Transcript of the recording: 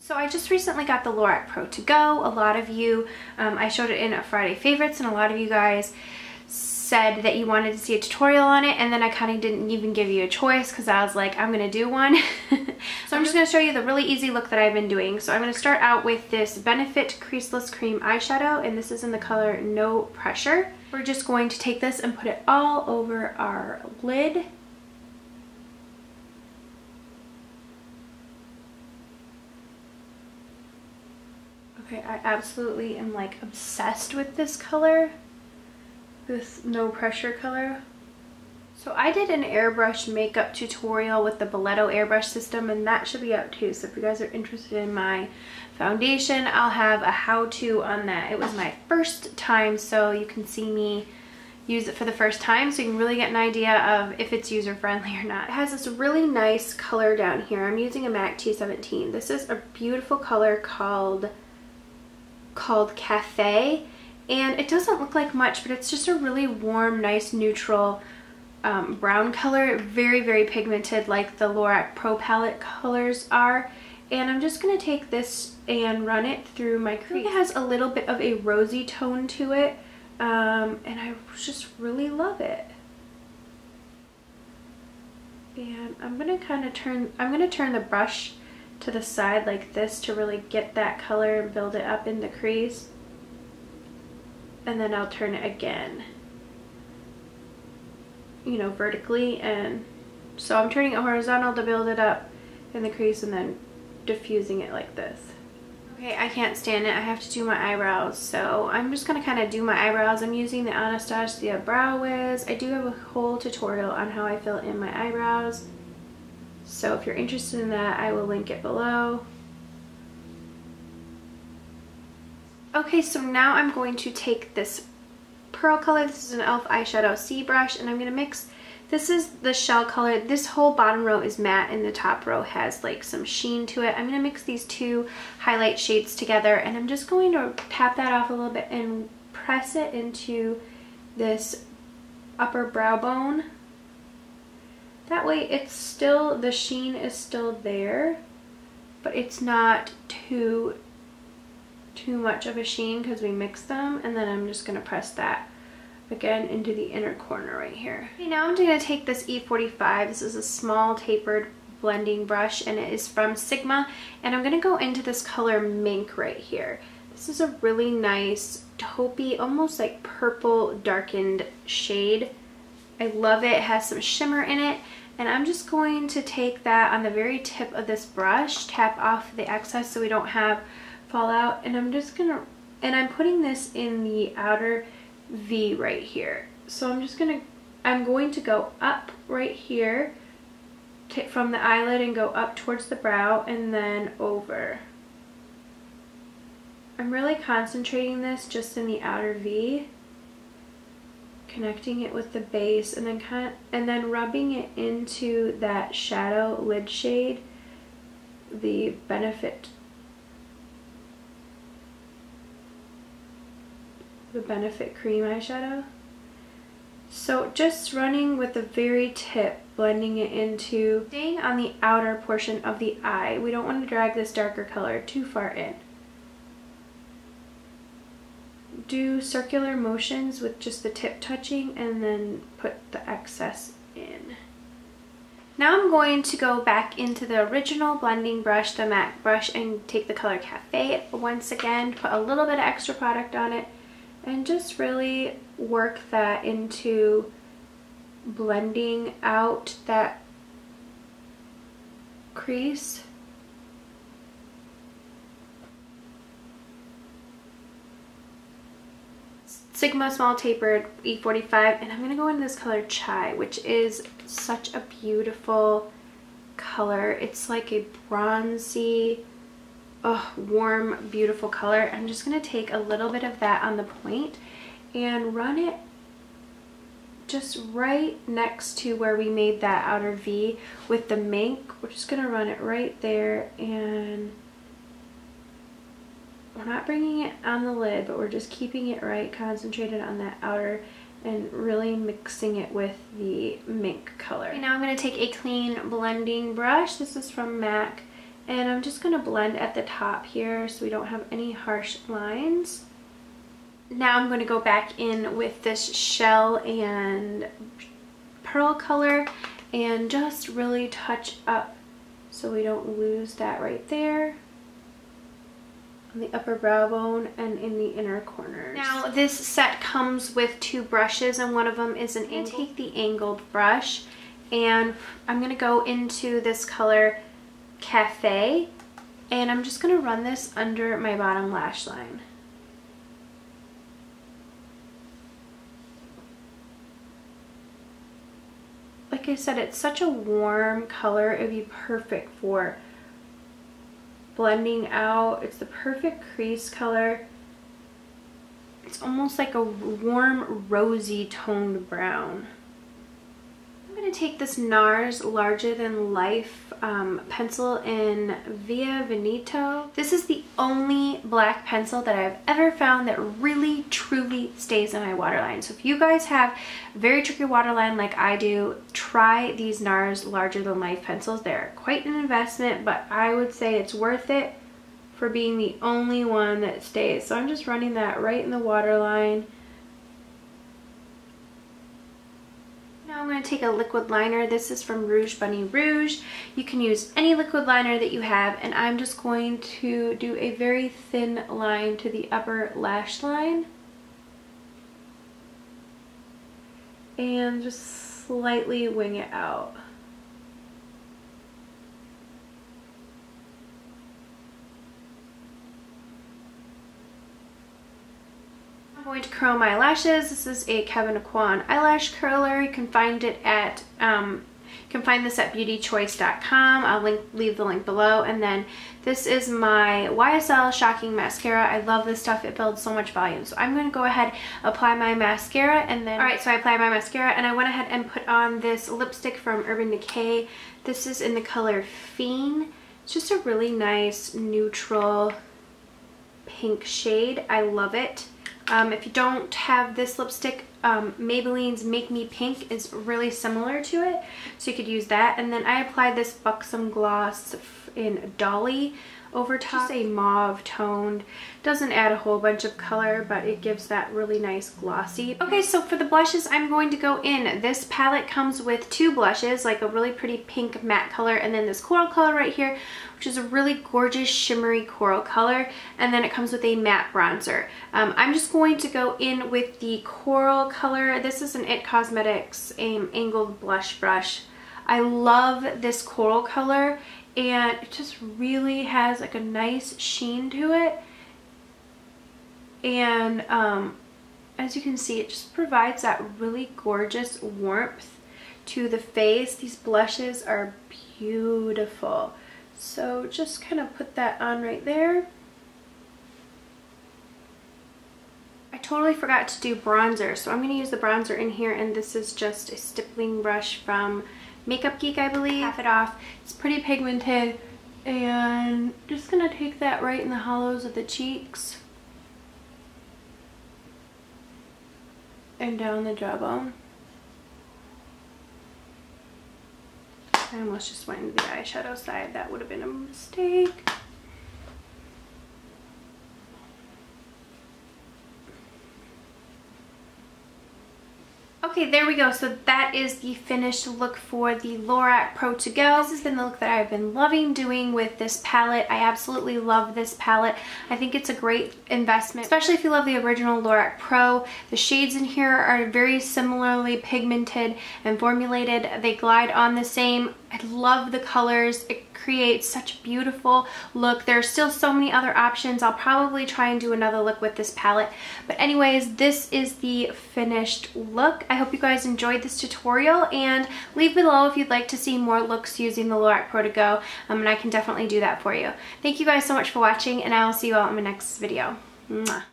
So I just recently got the LORAC ProToGo. A lot of you, I showed it in a Friday favorites, and a lot of you guys said that you wanted to see a tutorial on it, and then I kind of didn't even give you a choice because I was like, I'm gonna do one. So I'm just gonna show you the really easy look that I've been doing. So I'm gonna start out with this Benefit Creaseless Cream eyeshadow, and this is in the color No Pressure. We're just going to take this and put it all over our lid. Okay, I absolutely am like obsessed with this color. This No Pressure color. So I did an airbrush makeup tutorial with the Belletto airbrush system, and that should be out too. So if you guys are interested in my foundation, I'll have a how-to on that. It was my first time, so you can see me use it for the first time, so you can really get an idea of if it's user-friendly or not. It has this really nice color down here. I'm using a MAC T17. This is a beautiful color called Cafe. And it doesn't look like much, but it's just a really warm, nice, neutral brown color. Very, very pigmented like the LORAC Pro Palette colors are. And I'm just going to take this and run it through my crease. It has a little bit of a rosy tone to it, and I just really love it. And I'm going to turn the brush to the side like this to really get that color and build it up in the crease. And then I'll turn it again, you know, vertically. And so I'm turning it horizontal to build it up in the crease and then diffusing it like this. Okay, I can't stand it. I have to do my eyebrows. So I'm just going to kind of do my eyebrows. I'm using the Anastasia Brow Wiz. I do have a whole tutorial on how I fill in my eyebrows. So if you're interested in that, I will link it below. Okay, so now I'm going to take this pearl color. This is an e.l.f. Eyeshadow C Brush, and I'm going to mix, this is the shell color. This whole bottom row is matte, and the top row has like some sheen to it. I'm going to mix these two highlight shades together, and I'm just going to tap that off a little bit and press it into this upper brow bone. That way it's still, the sheen is still there, but it's not too much of a sheen because we mixed them. And then I'm just going to press that again into the inner corner right here. Okay, now I'm going to take this E45. This is a small tapered blending brush, and it is from Sigma, and I'm going to go into this color Mink right here. This is a really nice taupey, almost like purple darkened shade. I love it. It has some shimmer in it, and I'm just going to take that on the very tip of this brush, tap off the excess so we don't have fallout, and I'm just gonna, and I'm putting this in the outer V right here. So I'm going to go up right here from the eyelid and go up towards the brow and then over. I'm really concentrating this just in the outer V, connecting it with the base, and then rubbing it into that shadow lid shade, the Benefit cream eyeshadow. So just running with the very tip, blending it into, staying on the outer portion of the eye. We don't want to drag this darker color too far in. Do circular motions with just the tip touching, and then put the excess in. Now I'm going to go back into the original blending brush, the MAC brush, and take the color Cafe once again, put a little bit of extra product on it, and just really work that into blending out that crease. Sigma small tapered E45, and I'm going to go into this color Chai, which is such a beautiful color. It's like a bronzy, warm, beautiful color. I'm just going to take a little bit of that on the point and run it just right next to where we made that outer V with the Mink. We're just going to run it right there, and we're not bringing it on the lid, but we're just keeping it right concentrated on that outer and really mixing it with the Mink color. Okay, now I'm going to take a clean blending brush. This is from MAC, And I'm just going to blend at the top here so we don't have any harsh lines. Now I'm going to go back in with this shell and pearl color and just really touch up so we don't lose that right there on the upper brow bone and in the inner corners. Now this set comes with 2 brushes, and one of them is an angled. Take the angled brush, and I'm going to go into this color Cafe, and I'm just going to run this under my bottom lash line. Like I said, it's such a warm color. It would be perfect for blending out. It's the perfect crease color. It's almost like a warm, rosy toned brown. I'm going to take this NARS Larger Than Life pencil in Via Veneto. This is the only black pencil that I've ever found that really, truly stays in my waterline. So if you guys have a very tricky waterline like I do, try these NARS Larger Than Life pencils. They're quite an investment, but I would say it's worth it for being the only one that stays. So I'm just running that right in the waterline. Now I'm going to take a liquid liner. This is from Rouge Bunny Rouge. You can use any liquid liner that you have, and I'm just going to do a very thin line to the upper lash line and just slightly wing it out. I'm going to curl my lashes. This is a Kevyn Aucoin eyelash curler. You can find it at this at beautychoice.com. I'll leave the link below. And then this is my YSL Shocking Mascara. I love this stuff. It builds so much volume. So I'm going to go ahead, apply my mascara, and then alright, so I applied my mascara and I went ahead and put on this lipstick from Urban Decay. This is in the color Fiend. It's just a really nice neutral pink shade. I love it. If you don't have this lipstick, Maybelline's Make Me Pink is really similar to it, so you could use that. And then I applied this Buxom gloss in Dolly over top. Just a mauve toned, doesn't add a whole bunch of color, but it gives that really nice glossy. Okay, so for the blushes, I'm going to go in. This palette comes with 2 blushes, like a really pretty pink matte color, and then this coral color right here, which is a really gorgeous shimmery coral color, and then it comes with a matte bronzer. I'm just going to go in with the coral color. This is an IT Cosmetics angled blush brush. I love this coral color, and it just really has like a nice sheen to it, and as you can see, it just provides that really gorgeous warmth to the face. These blushes are beautiful, so just kind of put that on right there. I totally forgot to do bronzer, so I'm going to use the bronzer in here, and this is just a stippling brush from Makeup Geek, I believe. Tap it off. It's pretty pigmented, and just gonna take that right in the hollows of the cheeks and down the jawbone. I almost just went into the eyeshadow side. That would have been a mistake. Okay, there we go. So that is the finished look for the LORAC ProToGo. This has been the look that I've been loving doing with this palette. I absolutely love this palette. I think it's a great investment, especially if you love the original LORAC Pro. The shades in here are very similarly pigmented and formulated. They glide on the same. I love the colors. It creates such a beautiful look. There's still so many other options. I'll probably try and do another look with this palette. But anyways, this is the finished look. I hope you guys enjoyed this tutorial, and leave below if you'd like to see more looks using the LORAC ProToGo, and I can definitely do that for you. Thank you guys so much for watching, and I will see you all in my next video. Mwah.